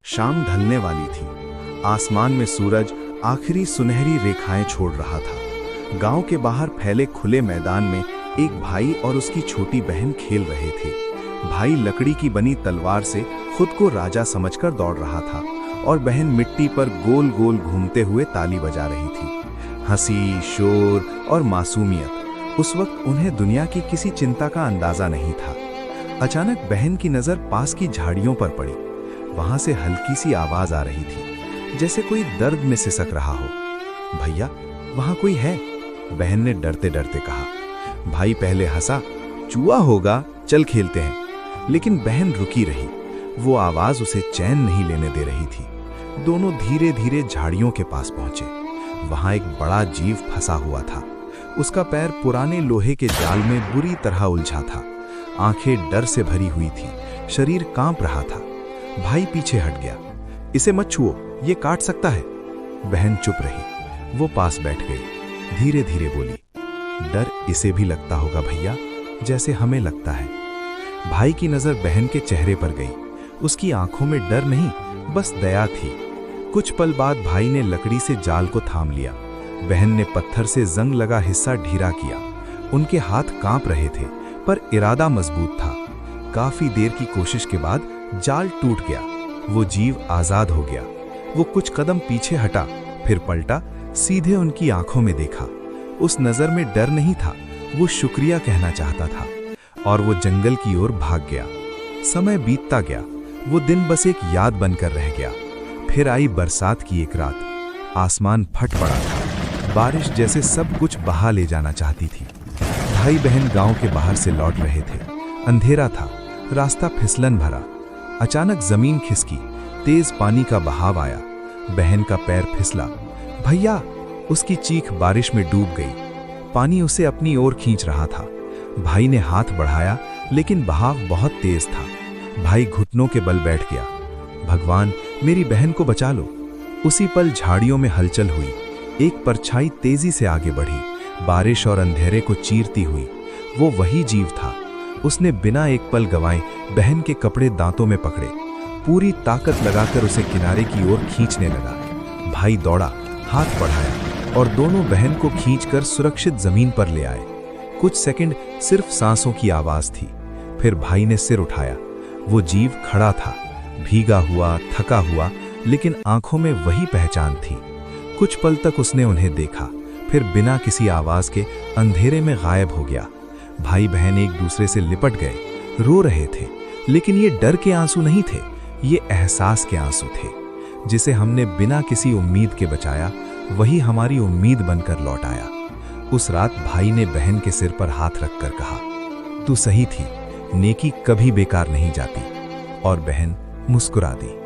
शाम ढलने वाली थी। आसमान में सूरज आखिरी सुनहरी रेखाएं छोड़ रहा था। गांव के बाहर फैले खुले मैदान में एक भाई और उसकी छोटी बहन खेल रहे थे। भाई लकड़ी की बनी तलवार से खुद को राजा समझकर दौड़ रहा था और बहन मिट्टी पर गोल गोल घूमते हुए ताली बजा रही थी। हंसी, शोर और मासूमियत, उस वक्त उन्हें दुनिया की किसी चिंता का अंदाजा नहीं था। अचानक बहन की नजर पास की झाड़ियों पर पड़ी। वहां से हल्की सी आवाज आ रही थी, जैसे कोई दर्द में सिसक रहा हो। भैया, वहां कोई है? बहन ने डरते डरते कहा। भाई पहले हंसा, चूहा होगा, चल खेलते हैं। लेकिन बहन रुकी रही। वो आवाज उसे चैन नहीं लेने दे रही थी। दोनों धीरे धीरे झाड़ियों के पास पहुंचे। वहां एक बड़ा जीव फंसा हुआ था। उसका पैर पुराने लोहे के जाल में बुरी तरह उलझा था। आंखें डर से भरी हुई थी, शरीर कांप रहा था। भाई पीछे हट गया। इसे मत छुओ, ये काट सकता है। बहन चुप रही। वो पास बैठ गई। धीरे धीरे बोली, डर इसे भी लगता होगा भैया, जैसे हमें लगता है। भाई की नजर बहन के चेहरे पर गई। उसकी आंखों में डर नहीं, बस दया थी। कुछ पल बाद भाई ने लकड़ी से जाल को थाम लिया। बहन ने पत्थर से जंग लगा हिस्सा ढीला किया। उनके हाथ कांप रहे थे, पर इरादा मजबूत था। काफी देर की कोशिश के बाद जाल टूट गया। वो जीव आजाद हो गया। वो कुछ कदम पीछे हटा, फिर पलटा, सीधे उनकी आंखों में देखा। उस नजर में डर नहीं था, वो शुक्रिया कहना चाहता था। और वो जंगल की ओर भाग गया। समय बीतता गया। वो दिन बस एक याद बनकर रह गया। फिर आई बरसात की एक रात। आसमान फट पड़ा था। बारिश जैसे सब कुछ बहा ले जाना चाहती थी। भाई बहन गांव के बाहर से लौट रहे थे। अंधेरा था, रास्ता फिसलन भरा। अचानक जमीन खिसकी, तेज पानी का बहाव आया। बहन का पैर फिसला। भैया! उसकी चीख बारिश में डूब गई। पानी उसे अपनी ओर खींच रहा था। भाई ने हाथ बढ़ाया, लेकिन बहाव बहुत तेज था। भाई घुटनों के बल बैठ गया। भगवान, मेरी बहन को बचा लो। उसी पल झाड़ियों में हलचल हुई। एक परछाई तेजी से आगे बढ़ी, बारिश और अंधेरे को चीरती हुई। वो वही जीव था। उसने बिना एक पल गंवाए बहन के कपड़े दांतों में पकड़े, पूरी ताकत लगाकर उसे किनारे की ओर खींचने लगा। भाई दौड़ा, हाथ बढ़ाया और दोनों बहन को खींचकर सुरक्षित जमीन पर ले आए। कुछ सेकंड सिर्फ सांसों की आवाज थी। फिर भाई ने सिर उठाया। वो जीव खड़ा था, भीगा हुआ, थका हुआ, लेकिन आंखों में वही पहचान थी। कुछ पल तक उसने उन्हें देखा, फिर बिना किसी आवाज के अंधेरे में गायब हो गया। भाई बहन एक दूसरे से लिपट गए, रो रहे थे, लेकिन ये डर के आंसू नहीं थे, ये एहसास के आंसू थे। जिसे हमने बिना किसी उम्मीद के बचाया, वही हमारी उम्मीद बनकर लौट आया। उस रात भाई ने बहन के सिर पर हाथ रखकर कहा, तू सही थी, नेकी कभी बेकार नहीं जाती। और बहन मुस्कुरा दी।